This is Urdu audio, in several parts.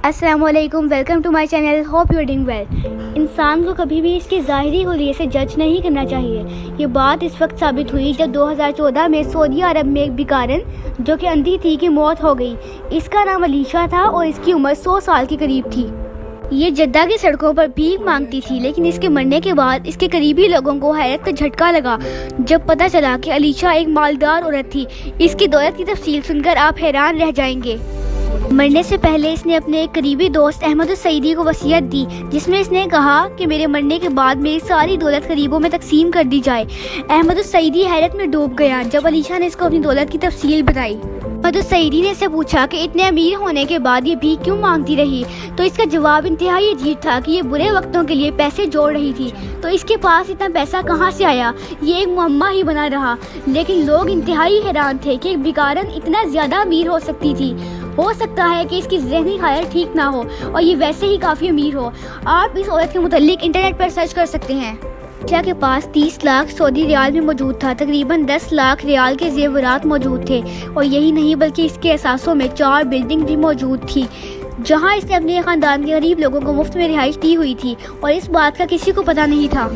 السلام علیکم، welcome to my channel, hope you are doing well. انسان کو کبھی بھی اس کی ظاہری حلیے سے جج نہیں کرنا چاہیے۔ یہ بات اس وقت ثابت ہوئی جب 2014 میں سعودی عرب میں ایک بیکارن جو کہ اندھی تھی کی موت ہو گئی۔ اس کا نام علیشہ تھا اور اس کی عمر 100 سال کے قریب تھی۔ یہ جدہ کی سڑکوں پر بھیک مانگتی تھی، لیکن اس کے مرنے کے بعد اس کے قریبی لوگوں کو حیرت کا جھٹکا لگا جب پتہ چلا کہ علیشہ ایک مالدار عورت تھی۔ اس کی دولت کی تفصیل سن کر آپ حیران رہ جائیں گے۔ مرنے سے پہلے اس نے اپنے ایک قریبی دوست احمد السعیدی کو وصیت دی، جس میں اس نے کہا کہ میرے مرنے کے بعد میری ساری دولت غریبوں میں تقسیم کر دی جائے۔ احمد السعیدی حیرت میں ڈوب گیا جب علیشہ نے اس کو اپنی دولت کی تفصیل بتائی۔ احمد السعیدی نے اسے پوچھا کہ اتنے امیر ہونے کے بعد یہ بھیک کیوں مانگتی رہی، تو اس کا جواب انتہائی عجیب تھا کہ یہ برے وقتوں کے لیے پیسے جوڑ رہی تھی۔ تو اس کے پاس اتنا پیسہ کہاں سے آیا، یہ ایک معمہ ہی بنا رہا۔ لیکن لوگ انتہائی حیران تھے کہ ایک بیکارن اتنا زیادہ امیر ہو سکتی تھی۔ ہو سکتا ہے کہ اس کی ذہنی حالت ٹھیک نہ ہو اور یہ ویسے ہی کافی امیر ہو۔ آپ اس عورت کے متعلق انٹرنیٹ پر سرچ کر سکتے ہیں۔ عائشہ کے پاس 30 لاکھ سعودی ریال میں موجود تھا، تقریباً 10 لاکھ ریال کے زیورات موجود تھے، اور یہی نہیں بلکہ اس کے اثاثوں میں 4 بلڈنگ بھی موجود تھی جہاں اس نے اپنے خاندان کے غریب لوگوں کو مفت میں رہائش دی ہوئی تھی، اور اس بات کا کسی کو پتہ نہیں تھا۔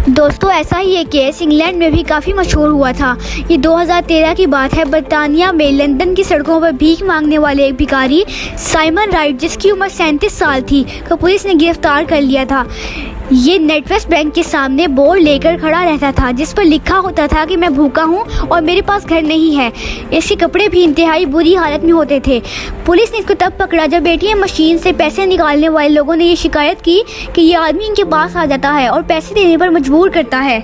دوستو، ایسا ہی ایک کیس انگلینڈ میں بھی کافی مشہور ہوا تھا۔ یہ 2013 کی بات ہے۔ برطانیہ میں لندن کی سڑکوں پر بھیک مانگنے والے ایک بھکاری سائمن رائٹ، جس کی عمر 37 سال تھی، کو پولیس نے گرفتار کر لیا تھا۔ یہ نیٹ ویسٹ بینک کے سامنے بورڈ لے کر کھڑا رہتا تھا جس پر لکھا ہوتا تھا کہ میں بھوکا ہوں اور میرے پاس گھر نہیں ہے۔ اس کے کپڑے بھی انتہائی بری حالت میں ہوتے تھے۔ پولیس نے اس کو تب پکڑا جب ATM مشین سے پیسے نکالنے والے لوگوں نے یہ شکایت کی کہ یہ آدمی ان کے پاس آ جاتا ہے اور پیسے دینے پر مجبور کرتا ہے۔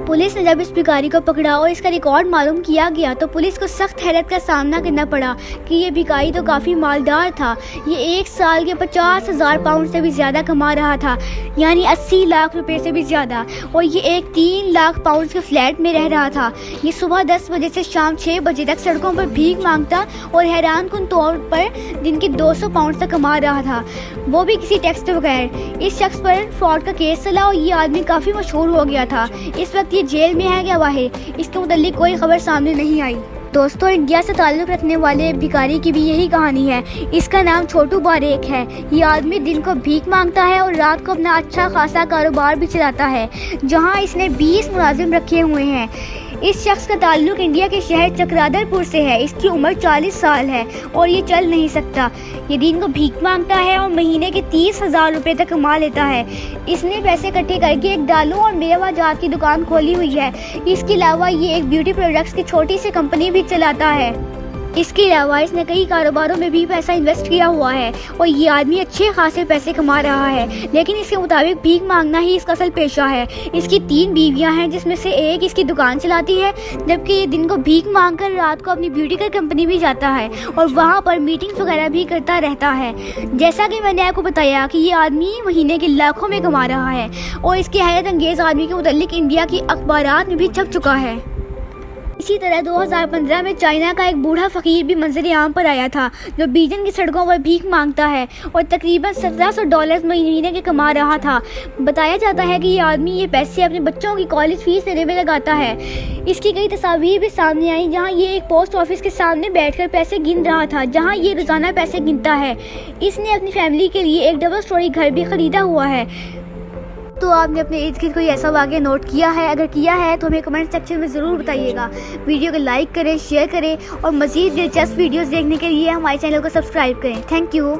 پولیس نے جب اس بھکاری کو پکڑا اور اس کا ریکارڈ معلوم کیا گیا تو پولیس کو سخت حیرت کا سامنا کرنا پڑا کہ یہ بھکاری تو کافی مالدار تھا۔ یہ ایک سال کے 50,000 پاؤنڈ سے بھی زیادہ کما رہا تھا، یعنی 80 لاکھ روپے سے بھی زیادہ، اور یہ ایک 3 لاکھ پاؤنڈ کے فلیٹ میں رہ رہا تھا۔ یہ صبح 10 بجے سے شام 6 بجے تک سڑکوں پر بھیک مانگتا اور حیران کن طور پر دن کے 200 پاؤنڈ تک کما رہا تھا، وہ بھی کسی ٹیکس کے بغیر۔ اس شخص پر فراڈ کا کیس چلا اور یہ آدمی کافی مشہور ہو گیا تھا۔ اس وقت یہ جیل میں ہے یا باہر، اس کے متعلق کوئی خبر سامنے نہیں آئی۔ دوستو، انڈیا سے تعلق رکھنے والے بھکاری کی بھی یہی کہانی ہے۔ اس کا نام چھوٹو باریک ہے۔ یہ آدمی دن کو بھیک مانگتا ہے اور رات کو اپنا اچھا خاصا کاروبار بھی چلاتا ہے، جہاں اس نے 20 ملازم رکھے ہوئے ہیں۔ اس شخص کا تعلق انڈیا کے شہر چکرادر پور سے ہے۔ اس کی عمر 40 سال ہے اور یہ چل نہیں سکتا۔ یہ دن کو بھیک مانگتا ہے اور مہینے کے 30,000 روپے تک کما لیتا ہے۔ اس نے پیسے اکٹھے کر کے ایک ڈالوں اور میوہ جات کی دکان کھولی ہوئی ہے۔ اس کے علاوہ یہ ایک بیوٹی پروڈکٹس کی چھوٹی سی کمپنی بھی چلاتا ہے۔ اس کے علاوہ اس نے کئی کاروباروں میں بھی پیسہ انویسٹ کیا ہوا ہے اور یہ آدمی اچھے خاصے پیسے کما رہا ہے، لیکن اس کے مطابق بھیک مانگنا ہی اس کا اصل پیشہ ہے۔ اس کی 3 بیویاں ہیں، جس میں سے ایک اس کی دکان چلاتی ہے، جبکہ یہ دن کو بھیک مانگ کر رات کو اپنی بیوٹی کی کمپنی بھی جاتا ہے اور وہاں پر میٹنگز وغیرہ بھی کرتا رہتا ہے۔ جیسا کہ میں نے آپ کو بتایا کہ یہ آدمی مہینے کے لاکھوں میں کما رہا ہے اور اس کے حیرت انگیز آدمی کے متعلق انڈیا کی اخبارات میں بھی چھپ چکا ہے۔ اسی طرح 2015 میں چائنا کا ایک بوڑھا فقیر بھی منظر عام پر آیا تھا، جو بیجنگ کی سڑکوں پر بھیک مانگتا ہے اور تقریباً $1700 مہینے کے کما رہا تھا۔ بتایا جاتا ہے کہ یہ آدمی یہ پیسے اپنے بچوں کی کالج فیس دینے میں لگاتا ہے۔ اس کی کئی تصاویر بھی سامنے آئیں جہاں یہ ایک پوسٹ آفس کے سامنے بیٹھ کر پیسے گن رہا تھا، جہاں یہ روزانہ پیسے گنتا ہے۔ اس نے اپنی فیملی کے لیے ایک ڈبل سٹوری گھر بھی خریدا ہوا ہے۔ تو آپ نے اپنے ارد گرد کوئی ایسا واقعہ نوٹ کیا ہے؟ اگر کیا ہے تو ہمیں کمنٹ سیکشن میں ضرور بتائیے گا۔ ویڈیو کو لائک کریں، شیئر کریں اور مزید دلچسپ ویڈیوز دیکھنے کے لیے ہمارے چینل کو سبسکرائب کریں۔ Thank you.